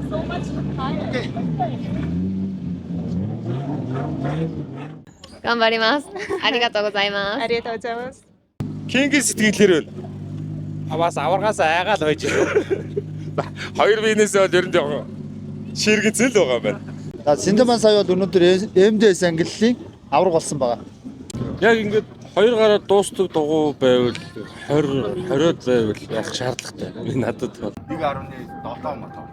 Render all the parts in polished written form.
so much time. 頑張ります。ありがとうございます。ありがとうございます。 Кингийн сэтгэлээр байна. Бас аваргаас айгаад байж шүү. Хоёр биенээсээ бол ер нь ширгэцэл байгаа юм байна. За Синдеман сая бол өнөөдөр МДС ангиллалын авраг болсон байгаа. Яг ингээд хоёр гараа дуустдаг дугуй байвал 20-20-од байвал ялах шаардлагатай. Би надад бол 1.7 мат авах.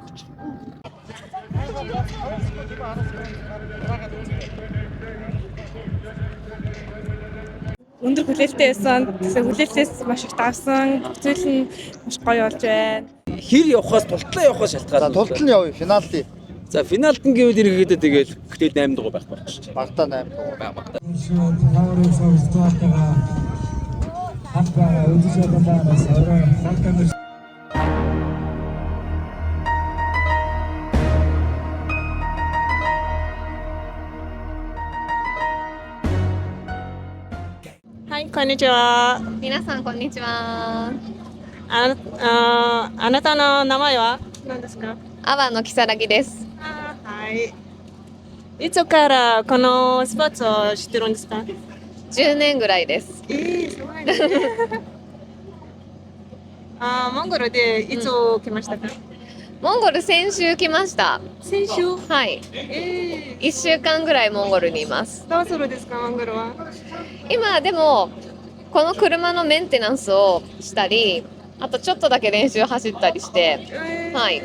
Өндөр хүлээлттэй байсан. Тэгсэн хүлээлтээс маш их давсан. Зүйл нь маш гоё болж байна. Хэр явахаас тултлаа явахаас За шалтгаална. тултал нь явъя финалын. За финалд нь гэвэл ерөнхийдөө тэгэл гэхдээ 8 дугаар байх болчих чинь. Багтаа 8. Hi, こんにちは。皆さんこんにちは。あなたの名前は何ですか？阿波の木更木です。はい。いつからこのスポーツを知ってるんですか10年ぐらいです。すごいね。モンゴルでいつ来ましたかモンゴル先週来ました。先週はい。1週間ぐらいモンゴルにいます。どうするんですかモンゴルは今でもこの車のメンテナンスをしたり、あとちょっとだけ練習走ったりして、はい。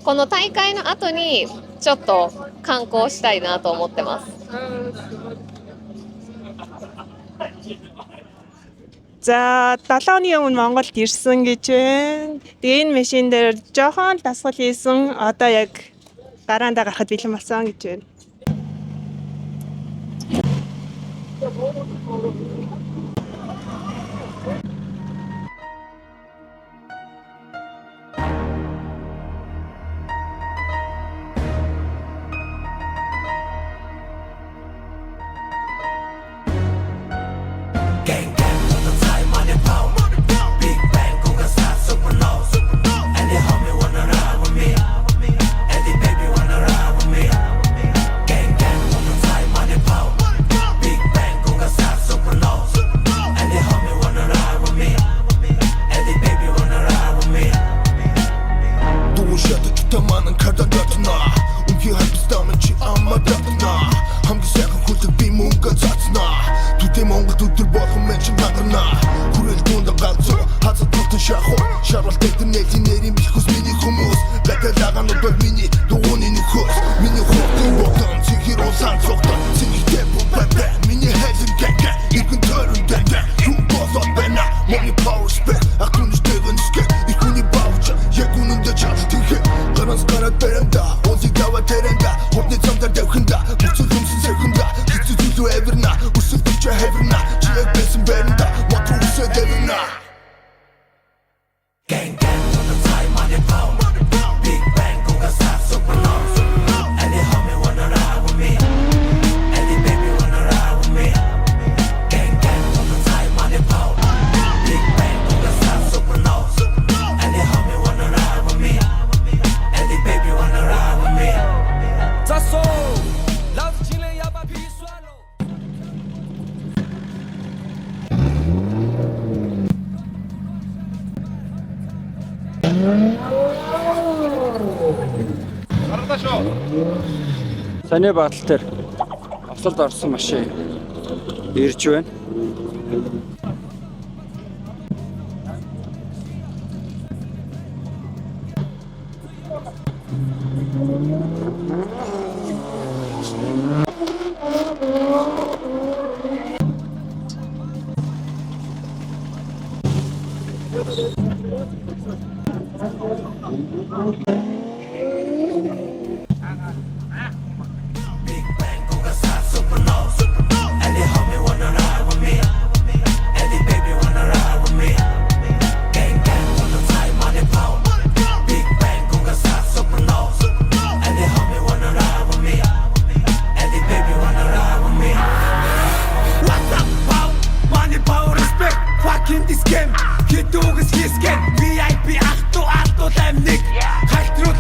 この大会の後にちょっと観光したいなと思ってます。 За 7 оны өмнө Монголд ирсэн гэж байна. Тэгээ энэ машин дээр жоохон дасгал хийсэн. Одоо яг гараандаа гарахад бэлэн болсон гэж байна. Саний батал дээр авсалд орсон машин ирж байна. This game, hit du es hier scan, VIP 8 8 8 1 Haltrut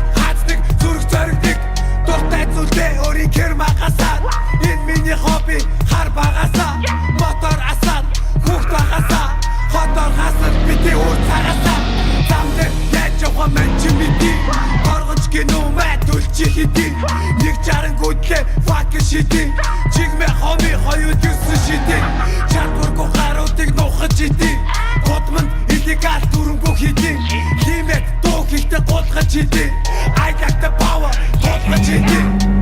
гинумэ түлчих хэдий нэг жарангуудлээ fuck шидий чигмэ хоми хоёр төсөн шидий чарбургу гаруудыг нухаж шидий Готман illegal дүрнгүү хийдий лимит дуу хийхдээ голгож шидий I got the power голгож шидий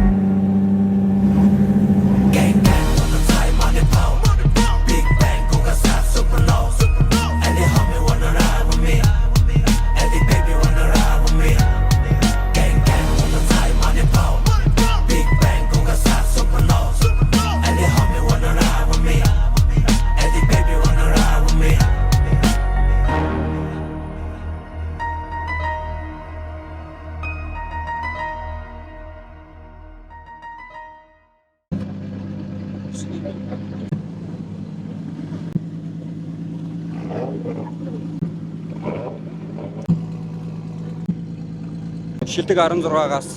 Шилдэг 16-аас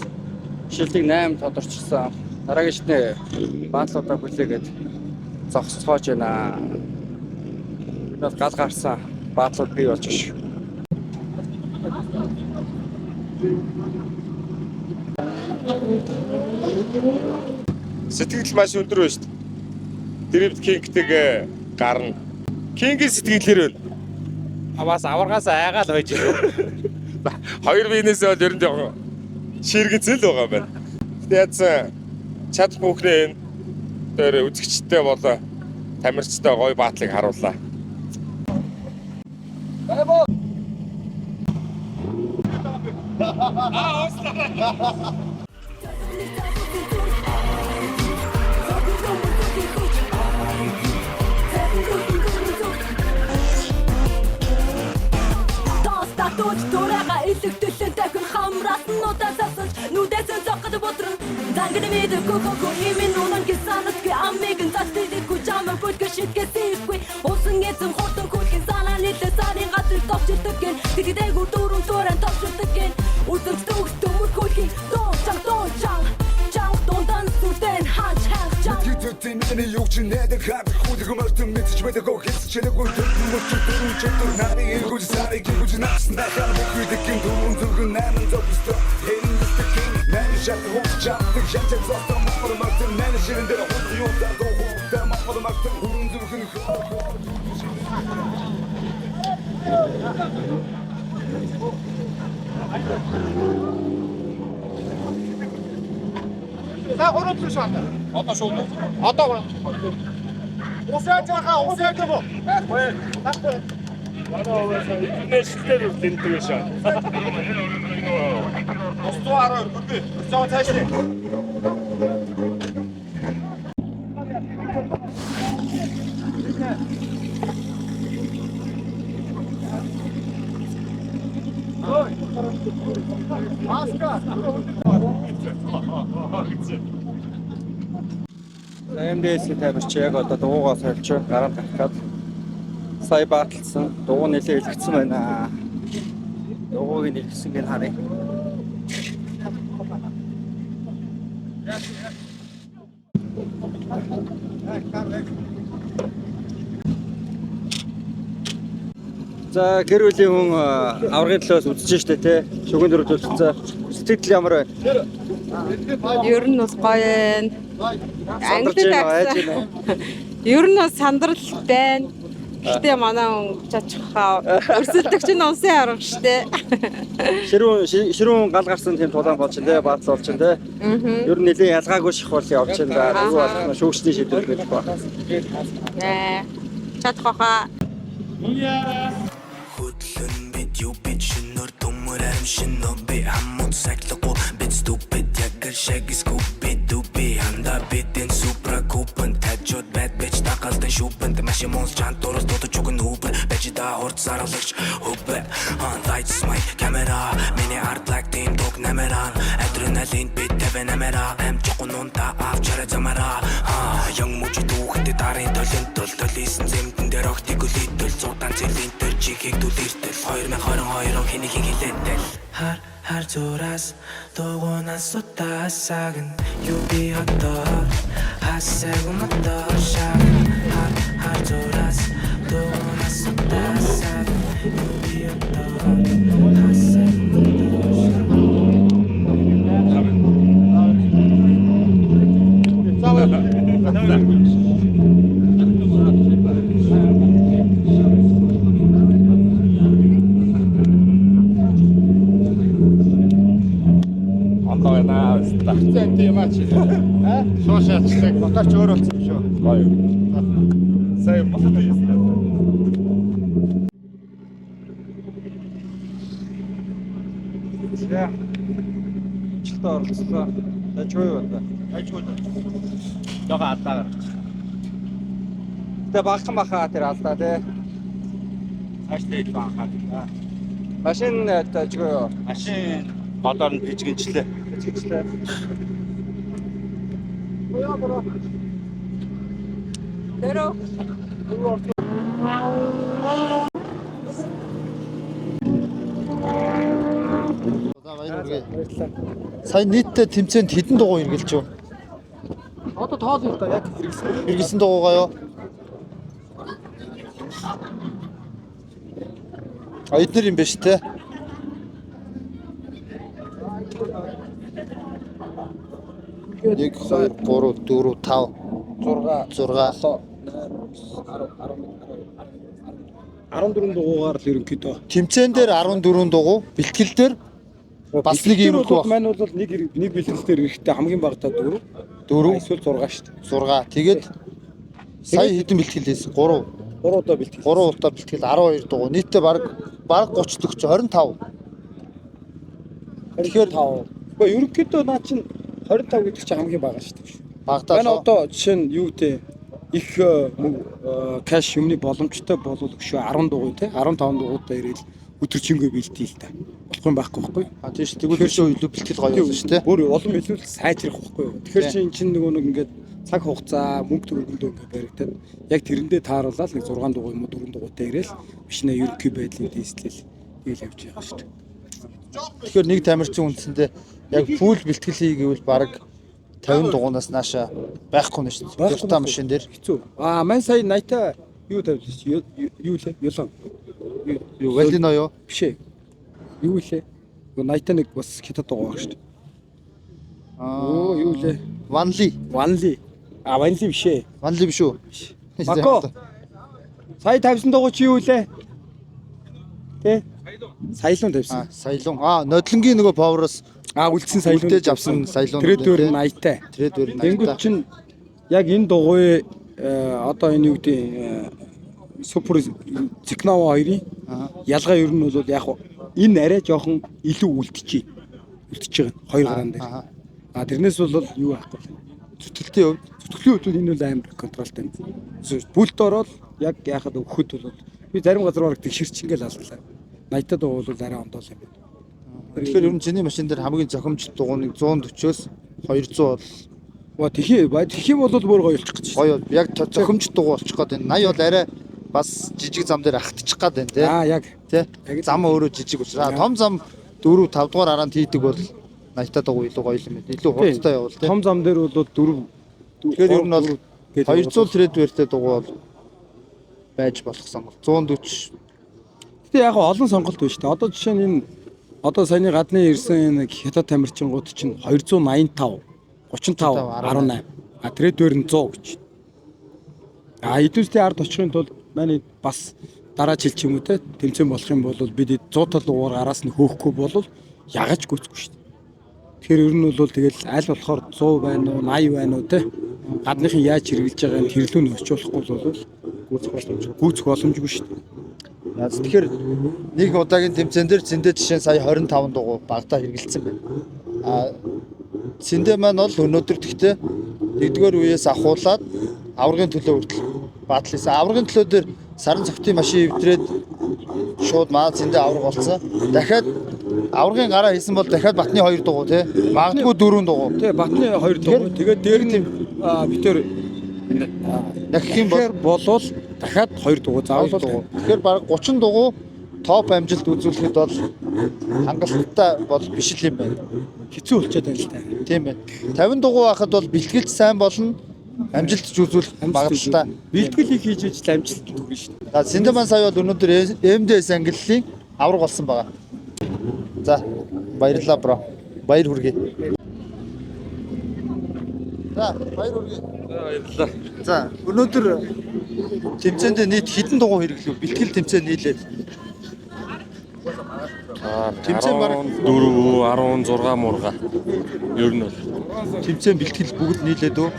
шилдэг 8 тодорчсон. Дараагийн шатны баадлуудаа хүлээгээд зогсоож байна. Бас гал гарсан баадлууд бий болж шүү. Сэтгэл маш өндөр байна шүү дээ. Дрифт кингтэйг гарна. Кингийн сэтгэлээр байна. Бас аваргаас айгаал байж шүү. Хоёр биенээс бол ер нь яг ширгэцэл байгаа юм байна. Яасан чадах бүхнээ энэ дээр үзэгчтэй болоо тамирчтай гоё баатлыг харууллаа. Төрөга илэгдэлэн дахин хамраас нуудаа засаж нүдээс зогход бодрон зангид мэд кококо имэн унан гисанат гэ амиг застиг кучамар бүтгэж шитгэсэхгүй усан эзэн хотон хүлгэн санаа нийлээ сарын газар товчилдаг гэн тэгдэг дөрөв төрэн товчилдаг гэн үзэгч төгс төмөр хүлгийн доо чам дондан сүтэн хаач чам Ты меня не учи, не дыхай, хуй хумартым, не чмэдэг охис, челэг ультым, мөчтөр, чөтөр, нари, гуж сари, гуж нас, нахам, бухүйдэгэн, дөрүн зүргэн, найман зогстой, хэрин үстэгэн, найман шат, хуч чамдаг, шамчат зостар, махмар мартын, найман ширэн дээр, худ юутар, дохуутар, махмар мартын, хурун зүргэн, За хурууч шүү дээ. Одоо шүү. Одоо усаа жааха усаа гоо. Байхгүй. Байхгүй. Нэштэй тэндэг шаа. Остуараа гүдээ. Зоо цаашаа. Ой. Маска. MDS-ийн тамирч яг одоо дуугаа сольж гараад гарах гээд сая бааталсан. Дуу нэлээ илгэсэн байна. Дууг нь илгэсэн гэн харъя. За гэр бүлийн хүн аврагын төлөөс үзэж штэ тий. Шүгэн дөрөв төлцөө. Сэтгэл ямар байна? Ер нь бас гоё байна. Англи акцент. Ер нь бас сандрал байна. Гэтэ манай хүн чачхаа өрсөлдөгч нь унсын арга штэ. Ширүүн гал гарсан тийм тулаан болж тий, баац болж тий. Ер нь нэлийн ялгаагүй ших бол явж байна. Юу болох шүүгчний шийдвэр гэх ба. Чачхаа. Хөдлөн бид юу бид шинээр төмөр амшин нөбе хаммут саклахгүй бид ступид яг шаг скупи дуби анда бидэн супра купен тажууд бат бич тaqaltan шупент машин монс чантурс дотож үгэн үбэр бэжида орд сарлагч үбэ lights my camera миний art like team dog намеран адреналин бит тавэ намера амчгунун та авчара замара young мужи дүүхтэй дарын төлөйсөн зэмдэн дээр огтиг үлээтэл цуудан цэлийн төр чигийг дүлэртэл 2022 хэнийг хилээтэл хар зураас дуугунаас сутаасагн юби хатар хасагн матар шагн хар зураас дуугунаас сутаасагн юби хатар хасагн матар ондоо байна. За тийм аа чи. Шоо шаачлаг моторч өөр болсон юм шүү. Гоё. Сая мосод хийсэн. За. Жилдээ оролцлоо. Ажгүй байна. Ажгүй. Яга алдаа. Тэ багхан баха тэр алдаа те. Аштай баха. Машин ажгүй. Машин мотор нь бижгэнчлээ. Бичгэлээ. Тэрөө За баяр хүргэе. Сая нийтдээ тэмцээнд хэдэн дугуй хэрглэж юу? Одоо тоол юм да яг хэрэгсэн. Хэрглэсэн дугуйгаа юу? Эднэр юм биш те. Нэг 2 3 4 5 6 14 дугуугаар л ерөнхийдөө. тэмцээн дээр 14 дугуй, бэлтгэл дээр бас нэг юм бол баг. маань бол нэг бэлтгэлээр эрэхтэй хамгийн багтаа 4 эсвэл 6 шүү дээ. 6. Тэгээд сая хэдэн бэлтгэл хийсэн? 3. 3 удаа бэлтгэл. 3 удаа бэлтгэл 12 дугуй. Нийтдээ баг 30 төгч 25. Тэгэхээр 5. Гэхдээ ерөнхийдөө наа чинь 25 гэдэг чинь хамгийн бага шүү дээ. багтаа. Манай одоо жишээ нь юу гэдэг их кэш юмны боломжтой болвол шүү 10 дугуй те 15 дугуйдаа ирээл өдөржингөө бэлтээ л та. Болох юм байхгүй байхгүй. А тийш тэгвэл шүү илүү бэлтгэл гоё болсон шүү дээ. Бүр улам илүү сайжрах байхгүй юу. Тэгэхээр чинь нөгөө нэг ингээд цаг хугацаа мөнгө төгрөгөндөө ингээд баригдаад яг тэрэндээ тааруулаад нэг 6 дугуй юм уу 4 дугуйтай ирээл биш нэ ерөнхий байдлын тестлэл ийл явж байгаа шүү дээ. Тэгэхээр нэг тамирчин үндсэндээ яг фул бэлтгэл хий гэвэл баг 50 дугуйнаас нааша байхгүй нь шүү дээ. Дуртай машин дээр Хэцүү. Мань сая 80-та юу тавьж юу лээ? Ёлон. юу валино юу? Биш ээ. Юу лээ? 80-та нэг бас хятад байгаа шүү дээ. Юу лээ? Ванли. Ванли. Ванли биш ээ. Ванли биш үү? Мако. Сая тавьсан дугуй чи юу лээ? Тэ? Саялуун тавьсан. Саялун. Нодлонгийн нөгөө повроос Үлдсэн саялуун. үлдээж авсан саялун. Тред дөр 80-та. Тред дөр 80-та. Тэнгүүд чинь яг энэ дугуй одоо энэ юу гэдэг супер Зикнова 2-ын ялгаа ер нь бол яг энэ арай жоохон илүү үлдчихэе. Үлдчихэж байгаа хоёр гараан дээр. Тэрнээс бол юу байхгүй. Зүтгэлтийн хувьд Зүтгэлийн хувьд энэ бол амар контролтой юм. Бүлт ороод яг яхад өгөхөд бол би зарим газар бараг тэгшэрч ингээл алдлаа. 80-та дугуй бол арай ондоол юм байна. Тэгэхээр ер нь чиний машин дээр хамгийн зохимжтой дугуй нэг 140-оос 200 бол Тэхий бол бүр гоё болчих гэж. гоё яг зохимжтой дугуй болчих гээд байна. 80 бол арай бас жижиг зам дээр ахтчих гээд байна те. Яг Тэ. Зам өөрөө жижиг учраас том зам 4 5 дугаар араанд хийдэг бол 80-та дугуй илүү гоё юм байна. Илүү хурдтай явал те. том зам дээр бол 4 Тэгэхээр ер нь бол 200 трэдвэртэй дугуй бол байж болох сонголт. 140. Гэтэ яг олон сонголт байна шүү дээ. Одоо жишээ нь энэ одоо саяны гадны ирсэн нэг хятад тамирчингууд чинь 285 35 18. Трэдвэр нь 100 гэж. Эдүүстэй ард очихын тулд манай бас дараа жил ч юм уу те тэмцээн болох юм бол бид 100 тал дугаар араас нь хөөхгүй бол ягаж гүйцэхгүй шүү дээ. Тэгэхээр ер нь бол тэгэл аль болохоор 100 байна уу 80 байна уу те гадныхын яаж хэрэгжилж байгааг нь хэрлүү нь очиулахгүй бол гүйцэх боломжгүй шүү дээ. Тэгэхээр нэг удаагийн тэмцээн дээр зэндээ жишээ нь сая 25 дугуй багтаа хэрэгэлсэн байна. Зэндээ маань бол өнөөдөр тэгтээ нэгдүгээр үеэс ахуулаад аврагын төлөө хүртэл батлсан. Аврагын төлөө дээр саран цогтын машин эвдрээд шууд маа зэндээ авраг болсон. Дахиад аврагын гараа хийсэн бол дахиад батны 2 дугуй тий. Магадгүй 4 дугуй. Тий, батны 2 дугуй. Тэгээд дээр нь битэр дахих юм болвол дахиад 2 дугуй заавал дугуй. Тэгэхээр баг 30 дугуй топ амжилт үзүүлэхэд бол хангалттай бол биш л юм байна. Хэцүү болчиход байна л та. Тийм байна. 50 дугуй байхад бол бэлтгэлж сайн болно. Амжилтж үзүүлэх магадлалтай. Бэлтгэлийг хийж ижил амжилт төрнө шүү дээ. За Синдеман сая бол өнөөдөр МДС ангиллын авраг болсон байгаа. За баярлалаа бро. Баяр хүргэе. За баяр хүргэе. Баярлалаа. За өнөөдөр тэмцээнд нийт хэдэн дугуй хэрэглэв? Бэлтгэл тэмцээн нийлээд Тэмцээн баг 14 16 мурга. Ер нь бол. тэмцээн бэлтгэл бүгд нийлээд үү?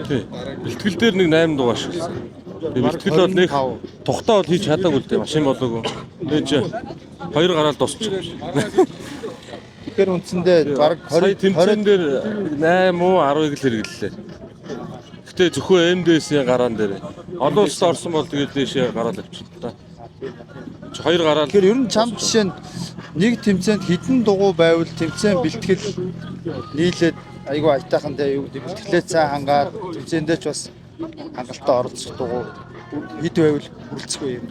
Тий. Бэлтгэл дээр нэг 8 дугаар шилсэн. Тэгээ бэлтгэл бол нэг тухтаа бол хийж чадаагүй л дээ. Машин болоогүй. Тэгээ чи 2 гараад дуусчих. Тэгэхээр үндсэндээ баг Сая тэмцээн дээр 8 уу 10-ыг л хэрэглэлээ. Гэтэ зөвхөн МДС-ийн гараан дээр. Олон улсад орсон бол тэгээд дээшээ гараад авчихсан та. 2 гараад. Тэгэхээр ер нь чам жишээ нь нэг тэмцээнд хідэн дугуй байвал тэмцээн бэлтгэл нийлээд айгүй айтайхан дээр юу гэдэг бэлтгэлээ цаа хангаад тэмцээндээ ч бас хангалттай оролцох дугуй хэд байвал хүрэлцэхгүй юм.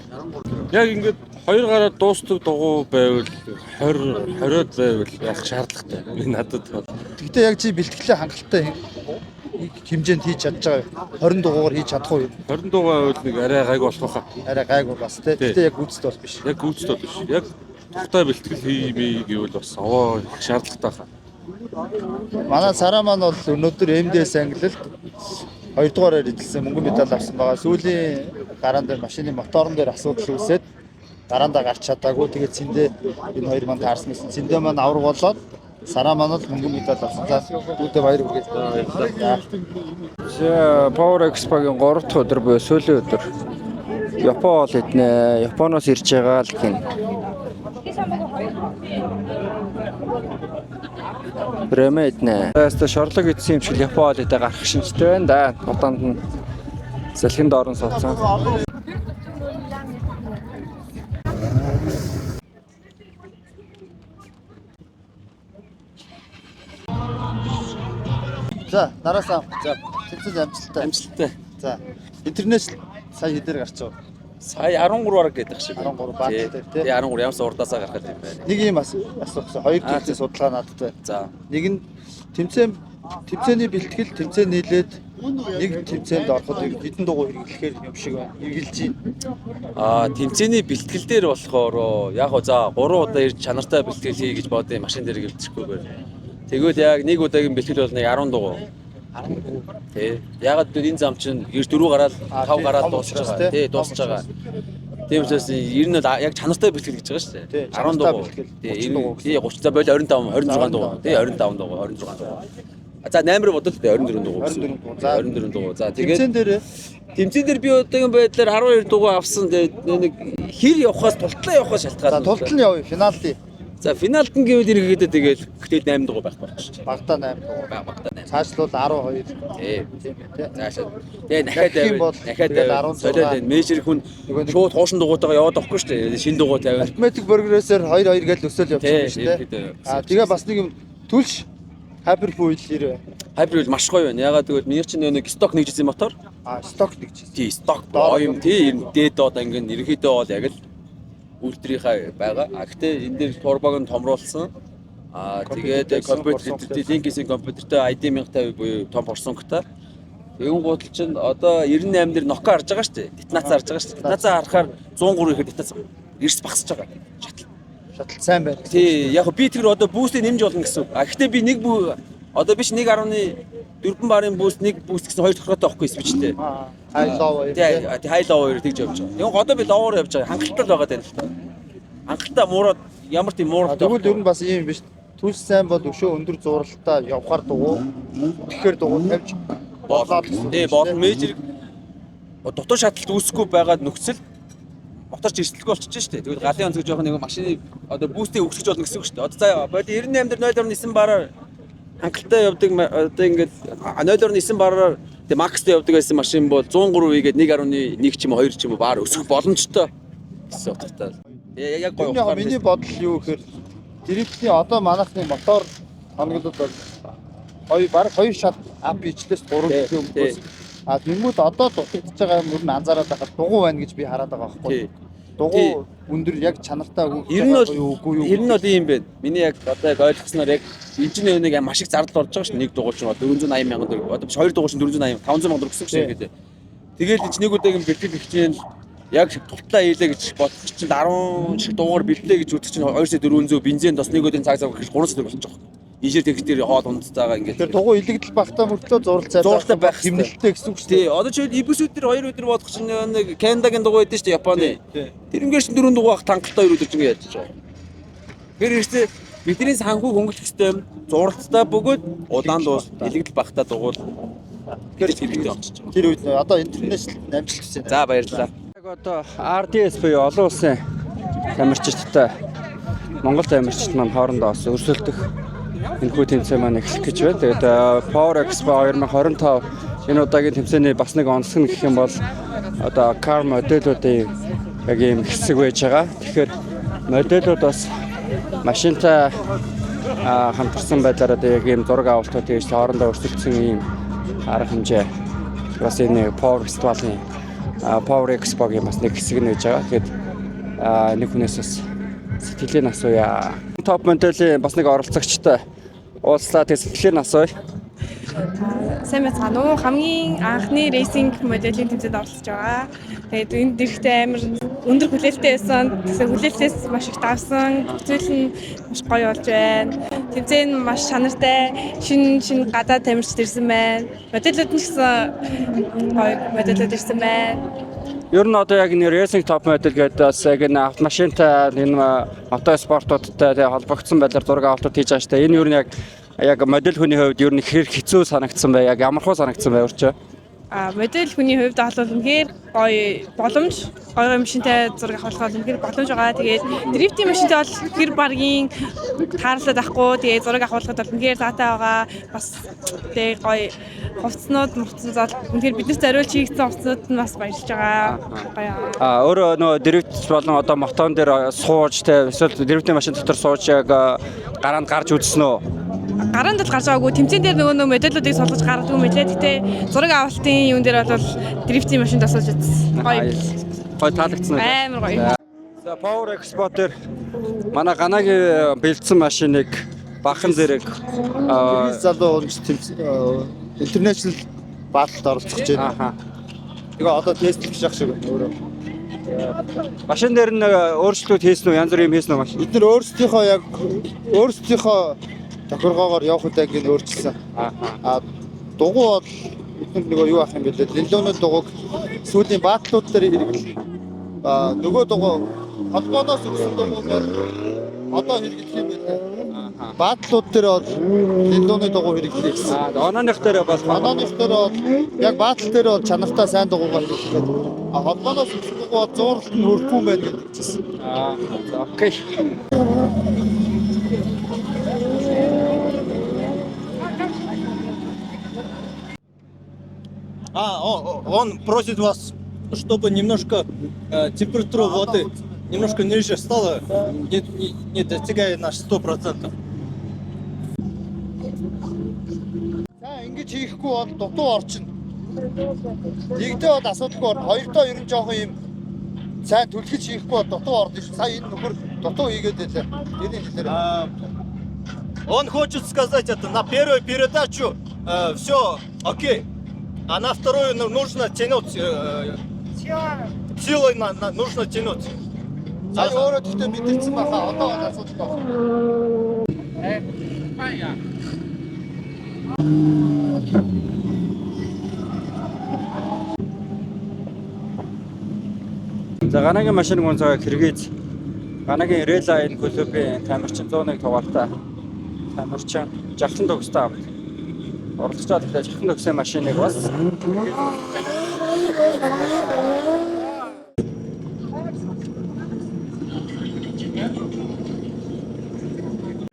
Яг ингээд 2 гараад дуустав дугуй байвал 20-од байвал яг шаардлагатай. Надад бол. Гэхдээ яг чи бэлтгэлээ хангалттай хэмжээнд хийж чадж байгаа юм. 20 дугуугаар хийж чадах уу юм? 20 дугуй байвал нэг арай гайг болох хаа. Арай гайгүй бас тий. Гэхдээ яг гүйцэд бол биш. Яг гүйцэд бол биш. Яг тухтай бэлтгэл хиймээ гэвэл бас овоо шаардлагатай хаа. Манай Сараа маань бол өнөөдөр МДС ангилалд 2 дугаараар эзэлсэн мөнгөн медаль авсан байгаа. Сүүлийн гараан дээр машины моторн дээр асуудал үүсээд гараандаа гарч чадаагүй. Тэгээд цэндээ энэ хоёр маань таарсан гэсэн. Цэндээ маань авраг болоод Сараа маань л мөнгөн медаль авсан. За үүдээ баяр хүргэе. Power Expo-гийн 3 дахь өдөр буюу сүүлийн өдөр Япон ол эднэ. Японоос ирж байгаа л гин. Брэме эднэ. Тэст шорлог идсэн юм шиг Япон ол эдэ гарах шинжтэй байна да. Удаанд нь салхинд орон сууцсан. За нараасаа. За тэнцэн амжилттай. Амжилттай. За интернэшнл сая хэдээр гарч байгаа. Сая 13-аар гэдэг шиг. 13 баг дээр тий. Тэгээ 13 ямсан урдаасаа гаргаад юм байна. Нэг юм асуусан. Хоёр төрлийн судалгаа надтай. За. Нэг нь тэмцээний бэлтгэл тэмцээн нийлээд нэг тэмцээнд ороход хэдэн дугуй хэрэглэхээр юм шиг байна. Хэрэгжилж байна. Тэмцээний бэлтгэл дээр болохоор яг хоо за 3 удаа ирж чанартай бэлтгэл хий гэж бодсон машин дээр гэлдэхгүйгээр. Тэгвэл яг нэг удаагийн бэлтгэл бол нэг 10 дугуй. Тий. Ягаад гэвэл энэ зам чинь 4 гараад 5 гараад дуусч байгаа. Тий, дуусч байгаа. Тийм учраас ер нь яг чанартай бэлтгэл гэж байгаа шүү дээ. 10 дугуй. Тий, 30 за бойл 25 26 дугуй. Тий, 25 дугуй, 26 дугуй. За 8-аар бодвол 24 дугуй. 24 дугуй. За тэгээд тэмцээн дээр би одоогийн байдлаар 12 дугуй авсан. Тэгээд нэг хэр явахаас тултлаа явахаас шалтгаалсан. За тултал нь явъя финалдээ. За финалд нь гэвэл эргээдээ тэгээд гэхдээ 8 дугуй байх болчих. Багтаа 8 дугуй. Багтаа 8. Цаашлуул 12. Тий. Цаашаа. Тэгээ дахиад 16. Солиод менежер хүн шууд хуушин дугуйтайгаа яваад авахгүй шүү дээ. Шинэ дугуй тавиал. Арифметик прогрессор 2-2 гэж өсөөл явчихсан шүү дээ. Тэгээ бас нэг юм түлш хайперфуйл ирээ. Хайперфуйл маш гоё байна. Ягаад гэвэл миний чинь нэг сток нэгжсэн мотор. Сток нэгжсэн. Тий, сток юм тий. Дээд одоо ингэ ерөнхийдөө бол яг л үлтрийнхаа байгаа. Гэхдээ энэ дээр турбог нь томруулсан. Тэгээд компьютер линкийн компьютертэй ID 1050 буюу том порсонгтой. Тэгүн гутал чинь одоо 98 дээр нока харж байгаа шүү дээ. Детонацаа харж байгаа шүү дээ. Детонацаа харахаар 103 ихэд детонац эрс багсаж байгаа. Шатал сайн байна. Тий, яг би тэр одоо бүүстийг нэмж болно гэсэн. Гэхдээ би нэг одоо биш 1.4 барын бүүст нэг бүүст гэсэн хоёр тохиолтой авахгүй спичтэй. Хай лоо. Тий, хай лоо хоёр тэгж явж байгаа. Яг одоо би лоовор явж байгаа. Хангалттай л байгаа тань л та. Хангалттай муураад ямар тийм муурал. Тэгвэл ер нь бас ийм биш. Түлс сайн бол өшөө өндөр зуралтаа явахаар дугуй. Тэгэхээр дугуй тавьж болоод. Тий, болон мейжер дотор шатлалт үүсэхгүй байгаа нөхцөл моторч эрсдэлгүй болчихж штэ. Тэгвэл галын онцгой жоох нэг машины одоо бүүстийг өгсөж болно гэсэн үг штэ. Одоо за боли 98 дээр 0.9 бараар хангалттай явдаг одоо ингээд 0.9 бараар тэг макстай явдаг байсан машин бол 103 игээд 1.1 ч юм уу 2 ч юм уу баар өсөх боломжтой гэсэн утгатай. Яг гоё ухаар. Миний бодол юу гэхээр дрифтийн одоо манайхны мотор хоноглол бол баг 2 шат ап ичлээс 3 гэх юм бос. Тэнгүүд одоо дутагдж байгаа юм нь анзаараад байхад дугуй байна гэж би хараад байгаа байхгүй. Дугуй өндөр яг чанартай үгүй юу? Ер нь бол ийм байна. Миний яг одоо яг ойлгосноор яг инженер нэг маш их зардал орж байгаа шүү. Нэг дугуй чинь 480 мянган төгрөг. Одоо биш хоёр дугуй чинь 480 500 мянган төгрөг гэсэн үг шүү гэдэг. Тэгэл энэ нэг удаагийн бэлтгэл хичээл яг тултлаа хийлээ гэж бодчих чинь 10 шиг дугаар бэлтлээ гэж үзчих чинь 2,400 бензин бас нэг өдрийн цаг гэж 300 төгрөг болж байгаа. Инженер техникээр хоол унцтайгаа ингээд. Тэр дугуй илэгдэл багтаа мөртлөө зуралтай байх хэмнэлттэй гэсэн үг шүү. Тий, одоо ч ибүсүүд дээр 2 өдөр бодох чинь нэг Канадагийн дугуй байдсан шүү дээ Японы. Тэр ингээд 4 дугуй ах тангалтай 2 өдөр чинь яаж байгаа. Тэр ихтэй бидний санхүү хөнгөлөх систем зурагттай бөгөөд удаан дуус илэгдэл багтаа дугуул. Тэр хэрэгтэй болчихж байгаа. Тэр үед одоо интернэшнл амжилт хүсье. За баярлалаа. Яг одоо RDS буюу олон улсын тамирчидтай Монгол тамирчид маань хоорондоо бас өрсөлдөх энэхүү тэмцээн маань эхлэх гэж байна. Тэгээд Power Expo 2025 энэ удаагийн тэмцээний бас нэг онцлог нь гэх юм бол одоо car модельүүдийн яг ийм хэсэг байж байгаа. Тэгэхээр модельүүд бас машинтай хамтарсан байдлаар одоо яг ийм зураг авалтууд хийж хоорондоо өрсөлдсөн ийм арга хэмжээ бас энэ Power Festival-ийн Power Expo-гийн бас нэг хэсэг нь байж байгаа. Тэгэхээр нэг хүнээс бас сэтгэлийн асууя. Топ моделийн бас нэг оролцогчтой уулзлаа. Тэгээ сэтгэлийн асууя. Сайн байна уу? Хамгийн анхны рейсинг моделийн тэмцээнд оролцож байгаа. Тэгээд энэ дэрхтээ амар өндөр хүлээлттэй байсан. Тэгсэн хүлээлтээс маш их давсан. Зүйл нь маш гоё болж байна. Тэмцээн маш чанартай. Шинэ гадаад тамирчид ирсэн байна. Моделүүд нь гэсэн гоё моделүүд ирсэн байна. Ер нь одоо яг энэ racing top model гэдэг бас яг энэ автомашинтай энэ мотоспортуудтай холбогдсон байдлаар зураг авалтууд хийж байгаа шүү дээ. Энэ ер нь яг модель хүний хувьд ер нь хэр хэцүү санагдсан бай, яг ямархуу санагдсан бай урьч. Модель хүний хувьд бол үнэхээр гоё боломж, гоё машинтай зураг авах бол үнэхээр боломж байгаа. Тэгээд дрифтинг машинтай бол хэр багийн таарлаад ахгүй. Тэгээд зураг авахд бол үнэхээр заатай байгаа. Бас тэгээд гоё хувцснууд үнэхээр биднээс зориулж хийгдсэн хувцснууд нь бас баярлж байгаа. Гоё. Өөрөө нөө дрифт болон одоо мотон дээр сууж те эсвэл дрифтинг машин дотор сууж яг гараанд гарч үзсэн үү? Гараанд л гарч байгаагүй. Тэмцээн дээр нөгөө моделүүдийг солгож гаргадаг юм билээ. Гэтэ зураг авалтын юун дээр бол дрифтинг машин тасалж үзсэн. Гоё. Гоё таалагдсан уу? Амар гоё. За Power Expo дээр манай Ганагийн бэлдсэн машиныг бахан зэрэг залуу интернэшнл баталд оролцож байна. Тэгээ одоо тест хийж явах шиг байна өөрөө. Машин дээр нь өөрчлөлт хийсэн үү? Янз бүрийн хийсэн үү машин? Бид нэр өөрсдийнхөө тохиргоогоор явах удаа ингэ өөрчилсөн. Дугуй бол бид нөгөө юу ах юм бэ лээ. Лилооны дугуйг сүүлийн батлууд дээр хэрэглэн нөгөө дугуй холбооноос өгсөн дугуйгаар одоо хэрэглэх юм байна. Батлууд дээр бол лилооны дугуй хэрэглэе гэсэн. Онооных дээр бас онооных дээр бол яг батл дээр бол чанартай сайн дугуйгаар хэрэглээд холбооноос өгсөн дугуй бол зууралт нь хөрөхгүй байх гэж хэлсэн. Окей. Он просит вас, чтобы немножко температура воды немножко ниже стала, не достигая наш 100%. Ингэж хийхгүй бол дутуу орчин. Нэгдээ бол асуудалгүй орно. Хоёрдоо ер нь жоохон юм сайн түлхэж хийхгүй бол дутуу орно шүү. Сая энэ нөхөр дутуу хийгээд байлаа. Энийг хэлээрэй. Он хочет сказать это, на первую передачу все окей, а на вторую нужно тянуть, силой нужно тянуть. Сая өөрөө тэгтээ мэдэрсэн баха. Одоо бол асуудалгүй. За Ганагийн машин гонцоо хэрэгэж Ганагийн Rela энэ клубын тамирчин 101 дугаартай тамирчин жахлан төгстэй хамт оролцож байгаа жахлан төгсөө машиныг бас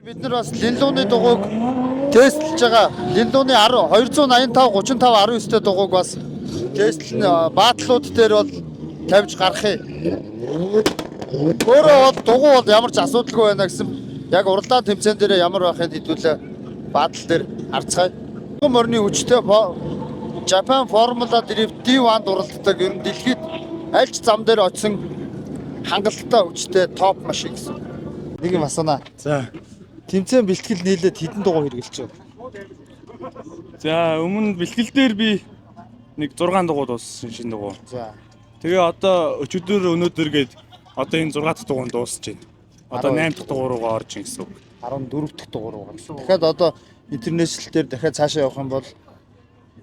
бид нар бас лилууны дугуйг тестлж байгаа. Лилууны 285 35 19-тэй дугуйг бас тестлэн баатлууд дээр бол тавьж гарах юм. Өөрөө бол дугуй бол ямар ч асуудалгүй байна гэсэн яг уралдаан тэмцээн дээр ямар байхыг хэдүүлээ баатал дээр харцгаая. Морины хүчтэй Japan Formula Drift D1 уралддаг ер нь дэлхийд аль ч зам дээр очисон хангалттай хүчтэй топ машин гэсэн. Нэг юм асуунаа. За. Тэмцээн бэлтгэл нийлээд хэдэн дугуй хэрэгжилж байна? За өмнө бэлтгэл дээр би нэг 6 дугуй дууссан шинэ дугуй. За. Тэгээ одоо өчигдөр өнөөдөр гээд одоо энэ 6 дахь дугуйд дуусч байна. Одоо 8 дахь дугуй руугаа орж ийн гэсэн үг. 14 дахь дугуй руугаа гэсэн. Дахиад одоо интернэшнл дээр дахиад цаашаа явах юм бол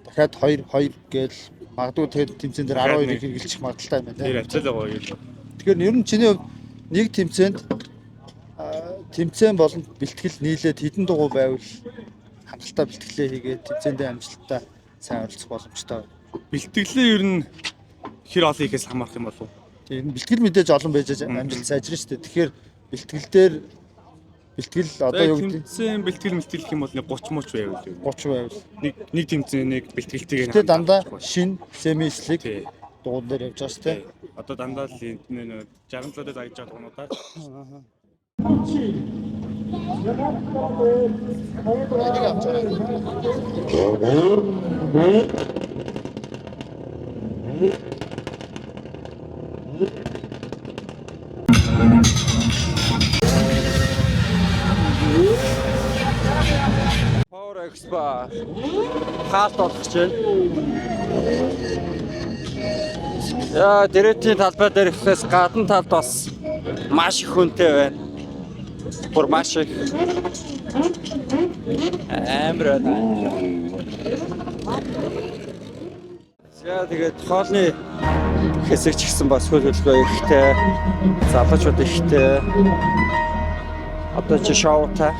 дахиад 2 гээл магадгүй тэгээд тэмцээн дээр 12-ыг хэрэгжилчих магадaltaй юм байна. Тэр авцал байгаа юм. Тэгэхээр ер нь чиний хувьд нэг тэмцээнд тэмцээн болон бэлтгэл нийлээд хэдэн дугуй байвал хангалттай бэлтгэлээ хийгээд тэмцээндээ амжилттай сайн оролцох боломжтой. Бэлтгэлээ ер нь хэр олон ихээс хамаарах юм болов уу? Тийм бэлтгэл мэдээж олон байж амжилт сайжрна шүү дээ. Тэгэхээр бэлтгэл одоо юу гэдэг тэмцээн бэлтгэл гэх юм бол нэг 30 мууч байвал юу? 30 байвал нэг тэмцээнийг бэлтгэлтэйгээр тэгээд дандаа шин семи слиг дугуун дээр явж байгаа шүү дээ. Одоо дандаа л энэ 67-д загж байгаа дугуунуудаар Power Expo хаалт болох гэж байна. Яа, дэрэтийн талбай дээр ихээс гадна талд бас маш их хүнтэй байна. Бүр маш их амар байна. За тэгээд хоолны хэсэг ч гэсэн бас хөлбөлгөө ихтэй, залуучууд ихтэй. Одоо чи шоутай.